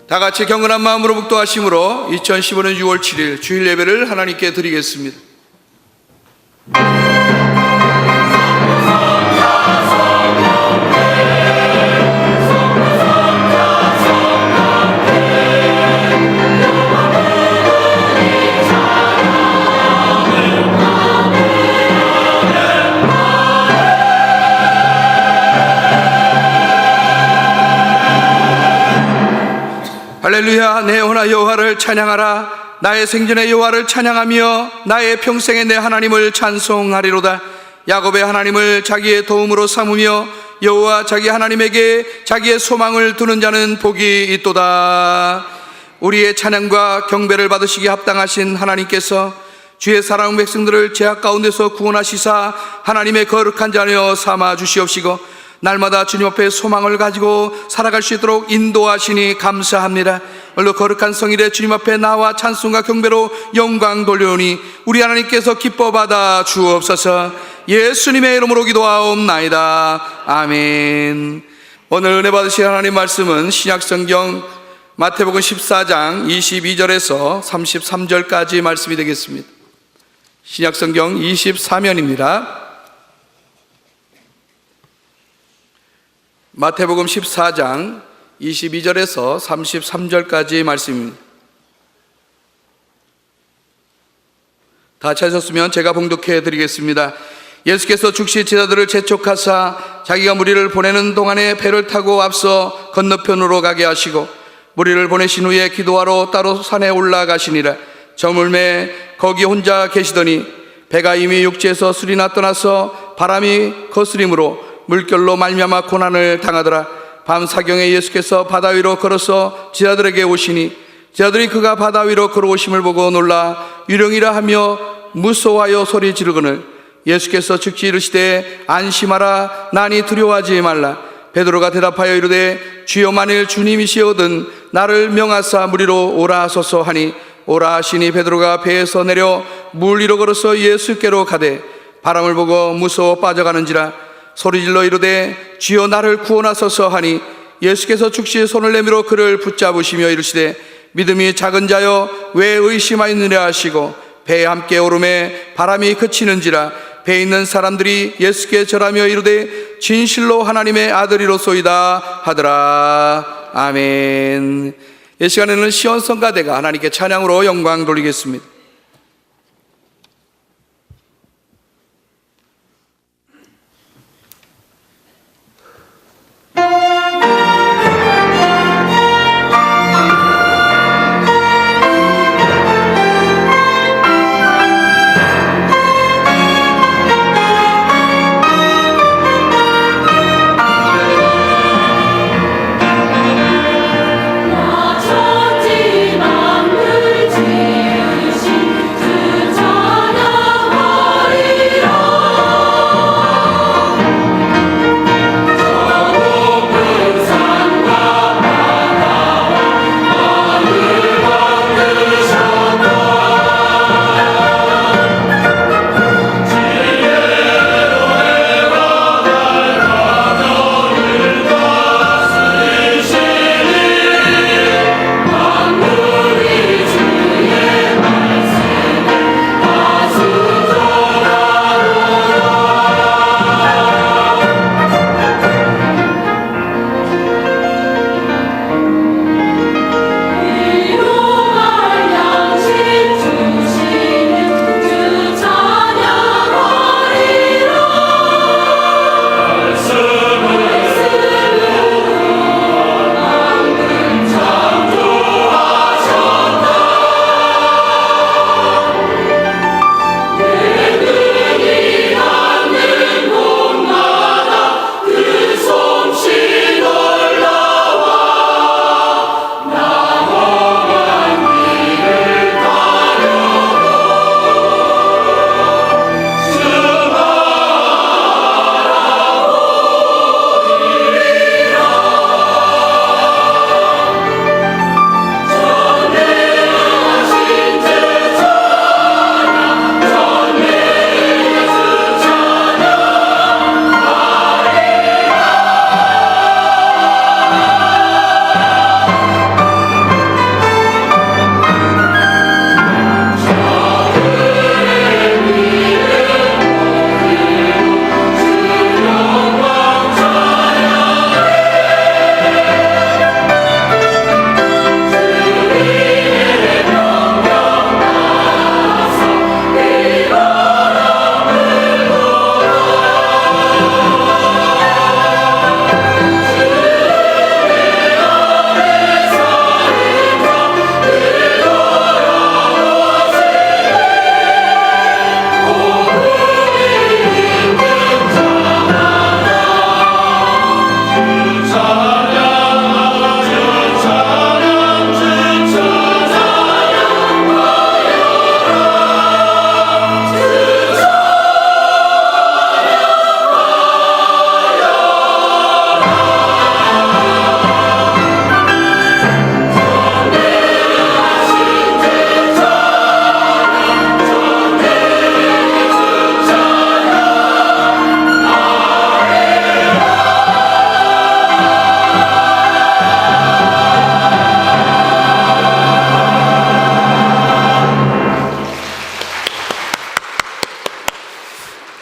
다 같이 경건한 마음으로 묵도하심으로 2015년 6월 7일 주일 예배를 하나님께 드리겠습니다. 할렐루야. 내 혼아 여호와를 찬양하라. 나의 생전의 여호와를 찬양하며 나의 평생에 내 하나님을 찬송하리로다. 야곱의 하나님을 자기의 도움으로 삼으며 여호와 자기 하나님에게 자기의 소망을 두는 자는 복이 있도다. 우리의 찬양과 경배를 받으시기에 합당하신 하나님께서 주의 사랑 백성들을 죄악 가운데서 구원하시사 하나님의 거룩한 자녀 삼아 주시옵시고 날마다 주님 앞에 소망을 가지고 살아갈 수 있도록 인도하시니 감사합니다. 오늘도 거룩한 성일에 주님 앞에 나와 찬송과 경배로 영광 돌려오니 우리 하나님께서 기뻐 받아 주옵소서. 예수님의 이름으로 기도하옵나이다. 아멘. 오늘 은혜 받으실 하나님 말씀은 신약성경 마태복음 14장 22절에서 33절까지 말씀이 되겠습니다. 신약성경 24면입니다. 마태복음 14장 22절에서 33절까지 말씀입니다. 다 찾으셨으면 제가 봉독해 드리겠습니다. 예수께서 즉시 제자들을 재촉하사 자기가 무리를 보내는 동안에 배를 타고 앞서 건너편으로 가게 하시고 무리를 보내신 후에 기도하러 따로 산에 올라가시니라. 저물매 거기 혼자 계시더니 배가 이미 육지에서 수리나 떠나서 바람이 거스림으로 물결로 말미암아 고난을 당하더라. 밤 사경에 예수께서 바다 위로 걸어서 제자들에게 오시니 제자들이 그가 바다 위로 걸어오심을 보고 놀라 유령이라 하며 무서워하여 소리 지르거늘 예수께서 즉시 이르시되 안심하라. 나니 두려워하지 말라. 베드로가 대답하여 이르되 주여 만일 주님이시거든 나를 명하사 무리로 오라 하소서 하니 오라 하시니 베드로가 배에서 내려 물 위로 걸어서 예수께로 가되 바람을 보고 무서워 빠져가는지라 소리질러 이르되 주여 나를 구원하소서 하니 예수께서 즉시 손을 내밀어 그를 붙잡으시며 이르시되 믿음이 작은 자여 왜 의심하였느냐 하시고 배에 함께 오르매 바람이 그치는지라 배에 있는 사람들이 예수께 절하며 이르되 진실로 하나님의 아들이로소이다 하더라. 아멘. 이 시간에는 시온성가대가 하나님께 찬양으로 영광 돌리겠습니다. 나 천지 만물 지으신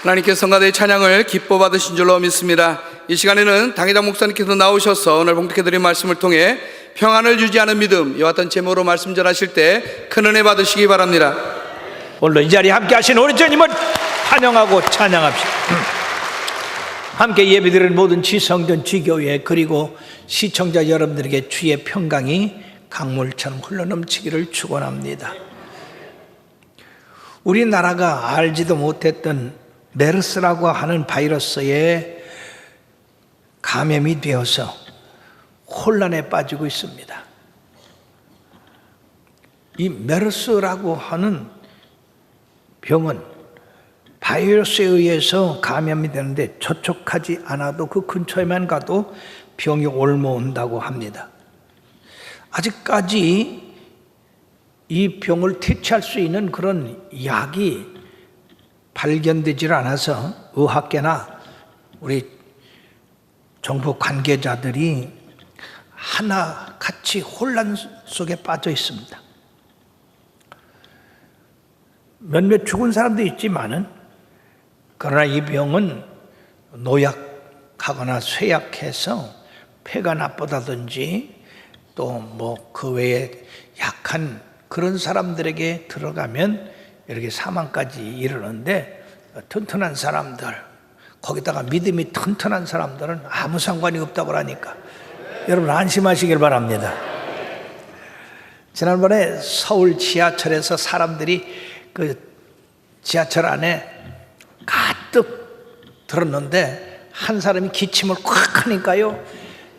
하나님께 성가대의 찬양을 기뻐 받으신 줄로 믿습니다. 이 시간에는 당회장 목사님께서 나오셔서 오늘 봉독해드린 말씀을 통해 평안을 유지하는 믿음, 이와 같은 제목으로 말씀 전하실 때 큰 은혜 받으시기 바랍니다. 오늘도 이 자리에 함께 하신 우리 주님을 환영하고 찬양합시다. 함께 예배드리는 모든 지성전 지교회 그리고 시청자 여러분들에게 주의 평강이 강물처럼 흘러넘치기를 축원합니다. 우리나라가 알지도 못했던 메르스라고 하는 바이러스에 감염이 되어서 혼란에 빠지고 있습니다. 이 메르스라고 하는 병은 바이러스에 의해서 감염이 되는데 접촉하지 않아도 그 근처에만 가도 병이 옮아온다고 합니다. 아직까지 이 병을 퇴치할 수 있는 그런 약이 발견되질 않아서 의학계나 우리 정부 관계자들이 하나같이 혼란 속에 빠져 있습니다. 몇몇 죽은 사람도 있지만은 그러나 이 병은 노약하거나 쇠약해서 폐가 나쁘다든지 또 뭐 그 외에 약한 그런 사람들에게 들어가면 이렇게 사망까지 이르는데, 튼튼한 사람들, 거기다가 믿음이 튼튼한 사람들은 아무 상관이 없다고 하니까 여러분 안심하시길 바랍니다. 지난번에 서울 지하철에서 사람들이 그 지하철 안에 가득 들었는데 한 사람이 기침을 콱 하니까요,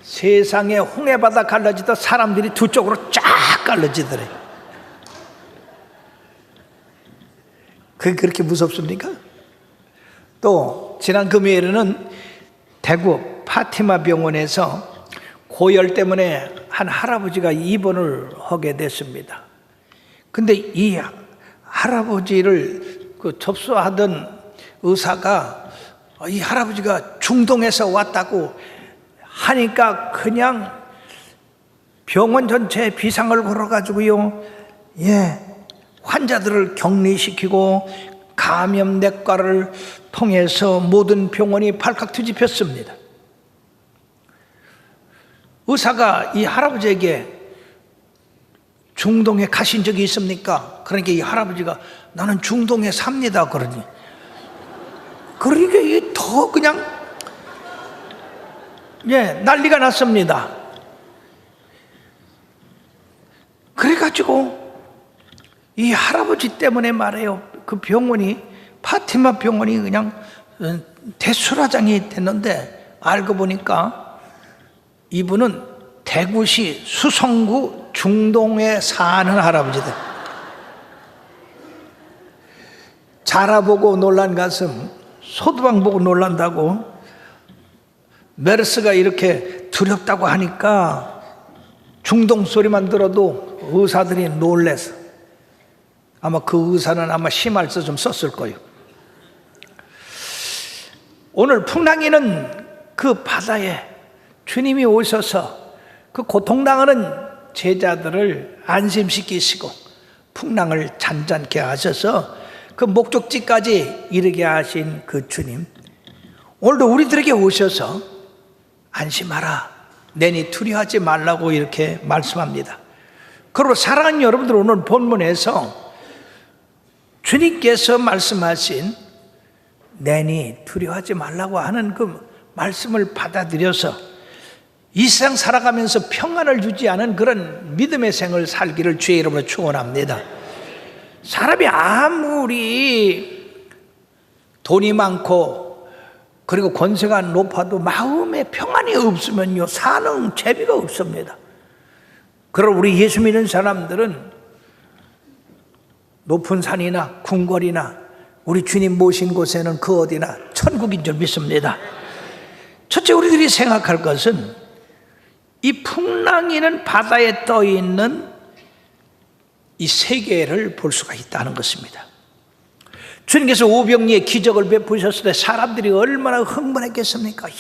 세상에 홍해바다 갈라지다 사람들이 두 쪽으로 쫙 갈라지더래요. 그게 그렇게 무섭습니까? 또 지난 금요일에는 대구 파티마 병원에서 고열 때문에 한 할아버지가 입원을 하게 됐습니다. 근데 이 할아버지를 접수하던 의사가 이 할아버지가 중동에서 왔다고 하니까 그냥 병원 전체에 비상을 걸어가지고요, 환자들을 격리시키고 감염내과를 통해서 모든 병원이 발칵 뒤집혔습니다. 의사가 이 할아버지에게 중동에 가신 적이 있습니까? 그러니까 이 할아버지가 나는 중동에 삽니다 그러니, 그러니까 이게 더 그냥 난리가 났습니다. 그래가지고 이 할아버지 때문에 말해요, 그 병원이, 파티마 병원이 그냥 대수라장이 됐는데 알고 보니까 이분은 대구시 수성구 중동에 사는 할아버지들. 자라보고 놀란 가슴 소두방 보고 놀란다고. 메르스가 이렇게 두렵다고 하니까 중동 소리만 들어도 의사들이 놀래서 아마 그 의사는 아마 심할서 좀 썼을 거예요. 오늘 풍랑이는 그 바다에 주님이 오셔서 그 고통당하는 제자들을 안심시키시고 풍랑을 잔잔케 하셔서 그 목적지까지 이르게 하신 그 주님, 오늘도 우리들에게 오셔서 안심하라, 내니 두려워하지 말라고 이렇게 말씀합니다. 그리고 사랑하는 여러분들, 오늘 본문에서 주님께서 말씀하신 내니 두려워하지 말라고 하는 그 말씀을 받아들여서 이 세상 살아가면서 평안을 유지하는 그런 믿음의 생을 살기를 주의 이름으로 축원합니다. 사람이 아무리 돈이 많고 그리고 권세가 높아도 마음에 평안이 없으면요, 사는 재미가 없습니다. 그러나 우리 예수 믿는 사람들은 높은 산이나 궁궐이나 우리 주님 모신 곳에는 그 어디나 천국인 줄 믿습니다. 첫째, 우리들이 생각할 것은 이 풍랑이는 바다에 떠 있는 이 세계를 볼 수가 있다는 것입니다. 주님께서 오병이의 기적을 베푸셨을 때 사람들이 얼마나 흥분했겠습니까? 이야,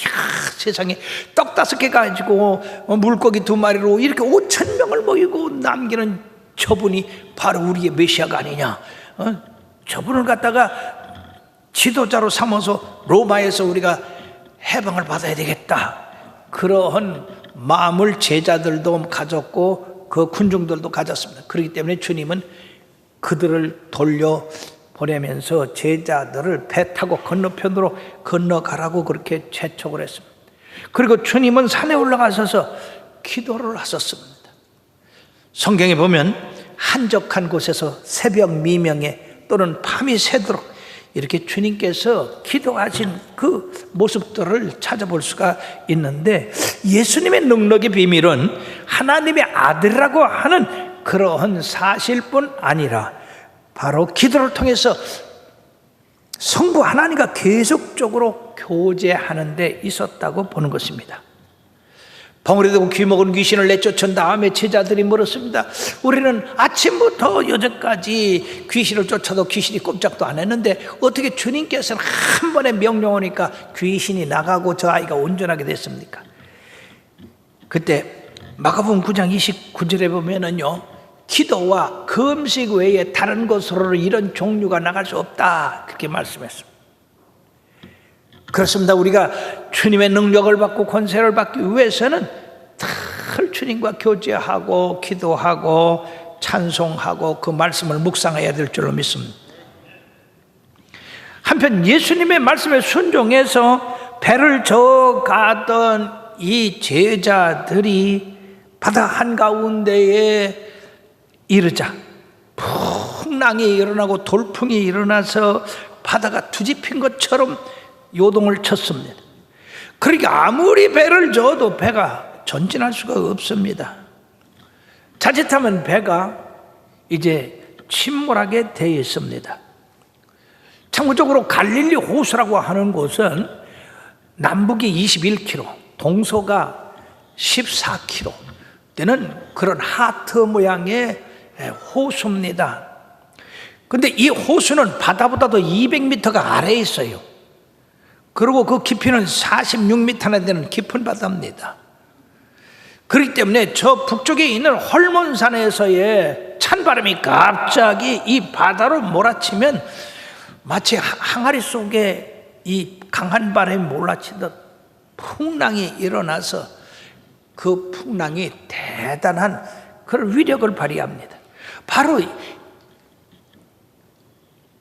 세상에 떡 5개 가지고 물고기 2마리로 이렇게 5,000명을 모이고 남기는 저분이 바로 우리의 메시아가 아니냐, 저분을 갖다가 지도자로 삼아서 로마에서 우리가 해방을 받아야 되겠다, 그러한 마음을 제자들도 가졌고 그 군중들도 가졌습니다. 그렇기 때문에 주님은 그들을 돌려보내면서 제자들을 배 타고 건너편으로 건너가라고 그렇게 재촉을 했습니다. 그리고 주님은 산에 올라가셔서 기도를 하셨습니다. 성경에 보면 한적한 곳에서 새벽 미명에 또는 밤이 새도록 이렇게 주님께서 기도하신 그 모습들을 찾아볼 수가 있는데, 예수님의 능력의 비밀은 하나님의 아들이라고 하는 그러한 사실뿐 아니라 바로 기도를 통해서 성부 하나님과 계속적으로 교제하는 데 있었다고 보는 것입니다. 벙어리 되고 귀먹은 귀신을 내쫓은 다음에 제자들이 물었습니다. 우리는 아침부터 여전까지 귀신을 쫓아도 귀신이 꼼짝도 안 했는데 어떻게 주님께서는 한 번에 명령 오니까 귀신이 나가고 저 아이가 온전하게 됐습니까? 그때 마가복음 9장 29절에 보면은요, 기도와 금식 외에 다른 것으로는 이런 종류가 나갈 수 없다, 그렇게 말씀했습니다. 그렇습니다. 우리가 주님의 능력을 받고 권세를 받기 위해서는 늘 주님과 교제하고 기도하고 찬송하고 그 말씀을 묵상해야 될 줄로 믿습니다. 한편 예수님의 말씀에 순종해서 배를 저가던 이 제자들이 바다 한가운데에 이르자 풍랑이 일어나고 돌풍이 일어나서 바다가 뒤집힌 것처럼 요동을 쳤습니다. 그러니까 아무리 배를 저어도 배가 전진할 수가 없습니다. 자칫하면 배가 이제 침몰하게 되어 있습니다. 참고적으로 갈릴리 호수라고 하는 곳은 남북이 21km, 동서가 14km 되는 그런 하트 모양의 호수입니다. 그런데 이 호수는 바다보다도 200m가 아래에 있어요. 그리고 그 깊이는 46m나 되는 깊은 바다입니다. 그렇기 때문에 저 북쪽에 있는 헐몬산에서의 찬바람이 갑자기 이 바다로 몰아치면 마치 항아리 속에 이 강한 바람이 몰아치듯 풍랑이 일어나서 그 풍랑이 대단한 그런 위력을 발휘합니다. 바로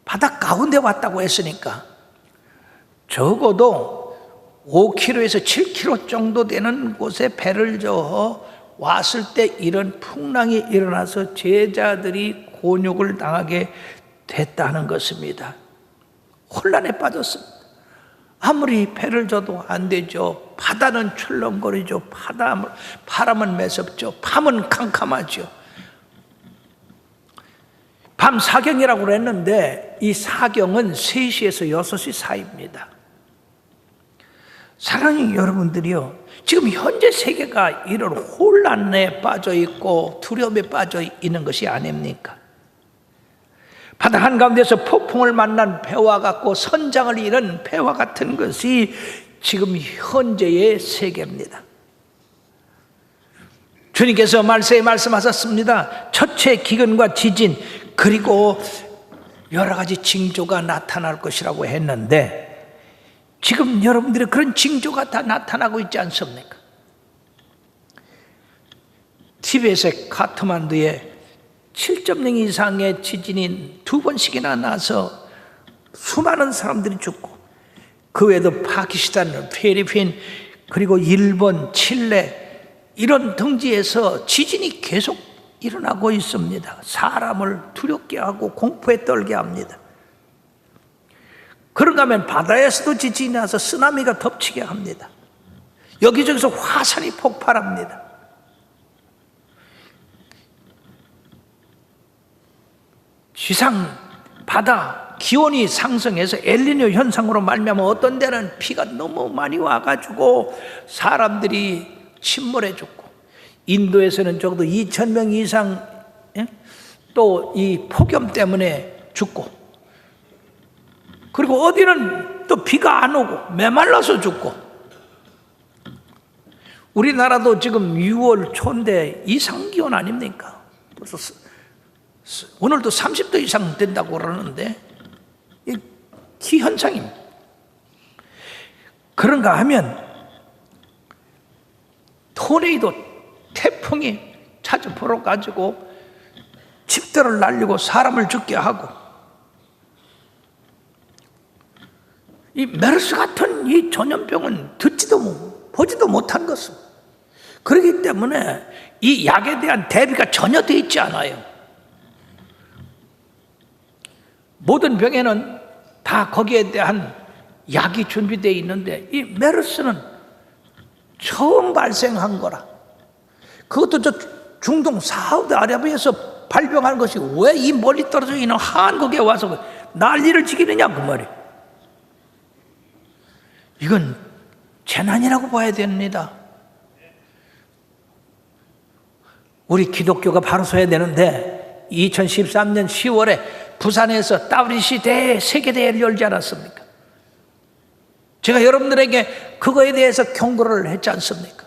바다 가운데 왔다고 했으니까 적어도 5km에서 7km 정도 되는 곳에 배를 저어 왔을 때 이런 풍랑이 일어나서 제자들이 곤욕을 당하게 됐다는 것입니다. 혼란에 빠졌습니다. 아무리 배를 져도 안 되죠. 바다는 출렁거리죠. 바람은 매섭죠. 밤은 캄캄하죠. 밤 사경이라고 그랬는데 이 사경은 3시에서 6시 사이입니다. 사랑하는 여러분들이요, 지금 현재 세계가 이런 혼란에 빠져 있고 두려움에 빠져 있는 것이 아닙니까? 바다 한가운데서 폭풍을 만난 배와 같고 선장을 잃은 배와 같은 것이 지금 현재의 세계입니다. 주님께서 말씀하셨습니다. 첫째 기근과 지진 그리고 여러 가지 징조가 나타날 것이라고 했는데 지금 여러분들의 그런 징조가 다 나타나고 있지 않습니까? 티벳의 카트만두에 7.0 이상의 지진이 2번씩이나 나서 수많은 사람들이 죽고, 그 외에도 파키스탄, 필리핀, 그리고 일본, 칠레 이런 등지에서 지진이 계속 일어나고 있습니다. 사람을 두렵게 하고 공포에 떨게 합니다. 그런가 하면 바다에서도 지진이 나서 쓰나미가 덮치게 합니다. 여기저기서 화산이 폭발합니다. 지상 바다 기온이 상승해서 엘니뇨 현상으로 말미암아 어떤 데는 비가 너무 많이 와가지고 사람들이 침몰해 죽고, 인도에서는 적어도 2,000명 이상 또 이 폭염 때문에 죽고, 그리고 어디는 또 비가 안 오고 메말라서 죽고, 우리나라도 지금 6월 초인데 이상기온 아닙니까? 벌써 오늘도 30도 이상 된다고 그러는데 기현상입니다. 그런가 하면 토네이도 태풍이 자주 불어가지고 집들을 날리고 사람을 죽게 하고, 이 메르스 같은 이 전염병은 듣지도 보지도 못한 것은, 그렇기 때문에 이 약에 대한 대비가 전혀 되어 있지 않아요. 모든 병에는 다 거기에 대한 약이 준비되어 있는데, 이 메르스는 처음 발생한 거라. 그것도 저 중동 사우디아라비아에서 발병한 것이 왜 이 멀리 떨어져 있는 한국에 와서 난리를 지기느냐 그 말이에요. 이건 재난이라고 봐야 됩니다. 우리 기독교가 바로 서야 되는데 2013년 10월에 부산에서 WC 세계대회를 열지 않았습니까? 제가 여러분들에게 그거에 대해서 경고를 했지 않습니까?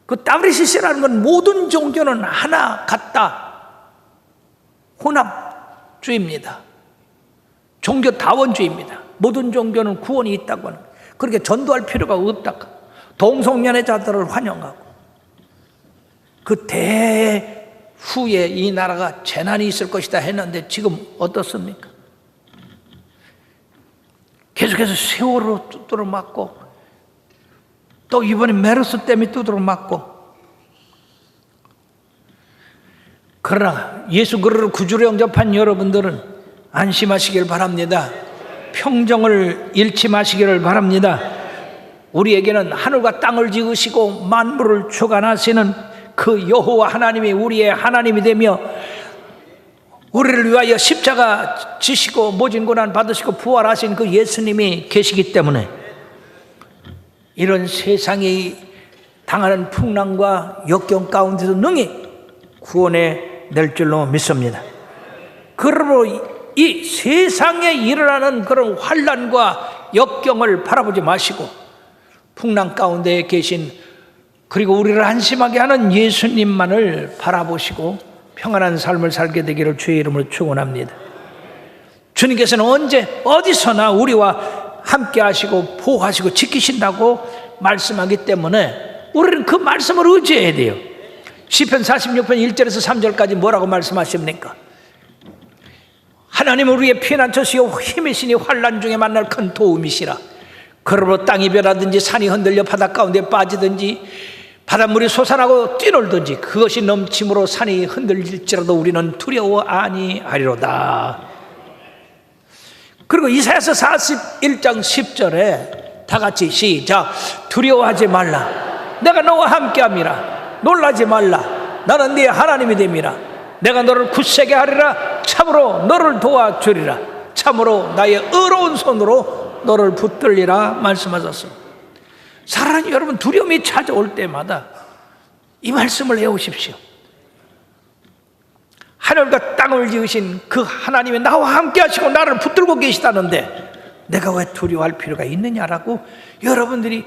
그 WCC라는 건 모든 종교는 하나 같다, 혼합주의입니다. 종교다원주의입니다. 모든 종교는 구원이 있다고 하는, 그렇게 전도할 필요가 없다, 동성연애자들을 환영하고. 그 대후에 이 나라가 재난이 있을 것이다 했는데 지금 어떻습니까? 계속해서 세월호 두드러 맞고, 또 이번에 메르스 때문에 두드러 맞고. 그러나 예수 그리스도를 구주로 영접한 여러분들은 안심하시길 바랍니다. 평정을 잃지 마시기를 바랍니다. 우리에게는 하늘과 땅을 지으시고 만물을 주관하시는 그 여호와 하나님이 우리의 하나님이 되며, 우리를 위하여 십자가 지시고 모진 고난 받으시고 부활하신 그 예수님이 계시기 때문에 이런 세상이 당하는 풍랑과 역경 가운데서 능히 구원해 낼 줄로 믿습니다. 그러므로 이 세상에 일어나는 그런 환난과 역경을 바라보지 마시고 풍랑 가운데 계신, 그리고 우리를 안심하게 하는 예수님만을 바라보시고 평안한 삶을 살게 되기를 주의 이름으로 축원합니다. 주님께서는 언제 어디서나 우리와 함께 하시고 보호하시고 지키신다고 말씀하기 때문에 우리는 그 말씀을 의지해야 돼요. 시편 46편 1절에서 3절까지 뭐라고 말씀하십니까? 하나님은 우리의 피난처시요 힘이시니 환난 중에 만날 큰 도움이시라. 그러므로 땅이 변하든지 산이 흔들려 바닷 가운데 빠지든지 바닷물이 솟아나고 뛰놀든지 그것이 넘침으로 산이 흔들릴지라도 우리는 두려워 아니하리로다. 그리고 이사야서 41장 10절에 다 같이 시작. 두려워하지 말라. 내가 너와 함께함이라. 놀라지 말라. 나는 네 하나님이 됨이라. 내가 너를 굳세게 하리라. 참으로 너를 도와주리라. 참으로 나의 의로운 손으로 너를 붙들리라 말씀하셨습니다. 사랑하는 여러분, 두려움이 찾아올 때마다 이 말씀을 외우십시오. 하늘과 땅을 지으신 그 하나님이 나와 함께 하시고 나를 붙들고 계시다는데 내가 왜 두려워할 필요가 있느냐라고 여러분들이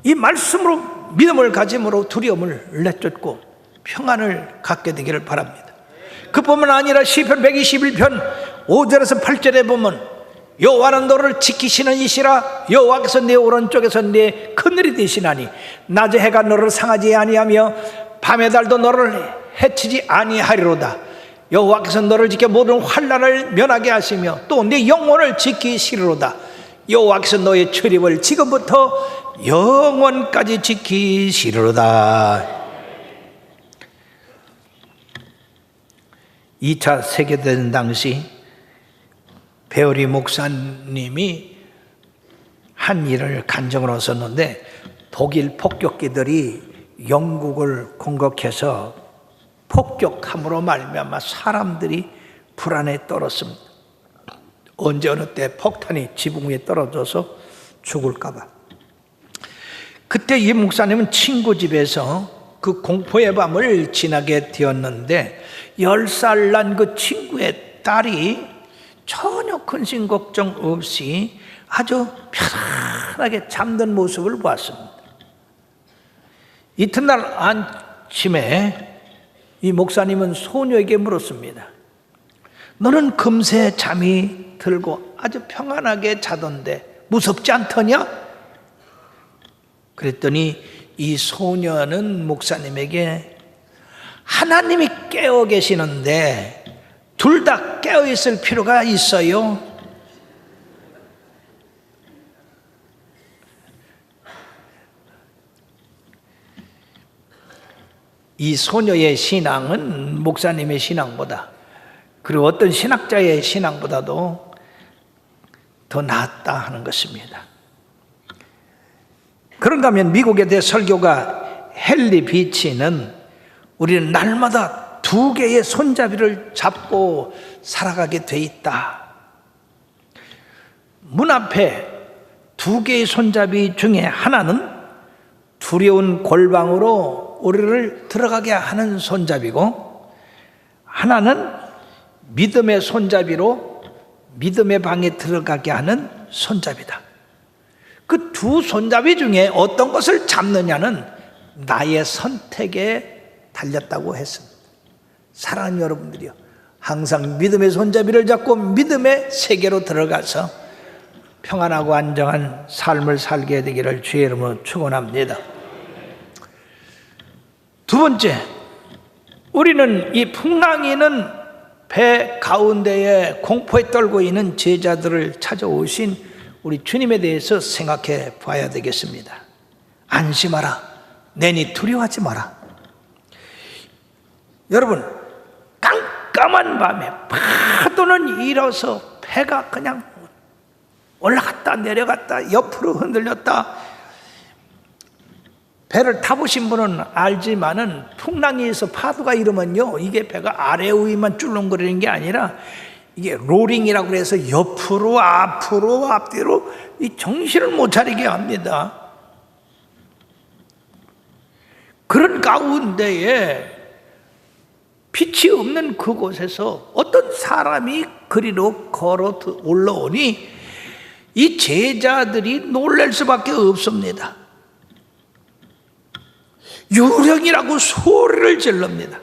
이 말씀으로 믿음을 가짐으로 두려움을 내쫓고 평안을 갖게 되기를 바랍니다. 그뿐만 아니라 시편 121편 5절에서 8절에 보면 여호와는 너를 지키시는 이시라. 여호와께서 내 오른쪽에서 내 그늘이 되시나니 낮에 해가 너를 상하지 아니하며 밤의 달도 너를 해치지 아니하리로다. 여호와께서 너를 지켜 모든 환난을 면하게 하시며 또 내 영혼을 지키시리로다. 여호와께서 너의 출입을 지금부터 영원까지 지키시리로다. 2차 세계대전 당시 배우리 목사님이 한 일을 간증으로 썼는데, 독일 폭격기들이 영국을 공격해서 폭격함으로 말미암아 사람들이 불안에 떨었습니다. 언제 어느 때 폭탄이 지붕 위에 떨어져서 죽을까 봐. 그때 이 목사님은 친구 집에서 그 공포의 밤을 지나게 되었는데 10살 난 그 친구의 딸이 전혀 근심 걱정 없이 아주 편안하게 잠든 모습을 보았습니다. 이튿날 아침에 이 목사님은 소녀에게 물었습니다. 너는 금세 잠이 들고 아주 평안하게 자던데 무섭지 않더냐? 그랬더니 이 소녀는 목사님에게 하나님이 깨어 계시는데 둘 다 깨어 있을 필요가 있어요. 이 소녀의 신앙은 목사님의 신앙보다, 그리고 어떤 신학자의 신앙보다도 더 낫다 하는 것입니다. 그런가 하면 미국에 대해 설교가 헨리 비치는 우리는 날마다 두 개의 손잡이를 잡고 살아가게 돼 있다. 문 앞에 두 개의 손잡이 중에 하나는 두려운 골방으로 우리를 들어가게 하는 손잡이고, 하나는 믿음의 손잡이로 믿음의 방에 들어가게 하는 손잡이다. 그 두 손잡이 중에 어떤 것을 잡느냐는 나의 선택에 달렸다고 했습니다. 사랑하는 여러분들이요, 항상 믿음의 손잡이를 잡고 믿음의 세계로 들어가서 평안하고 안정한 삶을 살게 되기를 주의 이름으로 축원합니다. 두 번째, 우리는 이 풍랑이는 배 가운데에 공포에 떨고 있는 제자들을 찾아오신 우리 주님에 대해서 생각해 봐야 되겠습니다. 안심하라, 내니 두려워하지 마라. 여러분, 깜깜한 밤에 파도는 일어서 배가 그냥 올라갔다 내려갔다 옆으로 흔들렸다. 배를 타보신 분은 알지만은 풍랑에서 파도가 일으면요, 이게 배가 아래 위만 쭈렁거리는 게 아니라 이게 로링이라고 해서 옆으로 앞으로 앞뒤로 이 정신을 못 차리게 합니다. 그런 가운데에 빛이 없는 그곳에서 어떤 사람이 그리로 걸어 올라오니 이 제자들이 놀랄 수밖에 없습니다. 유령이라고 소리를 질릅니다.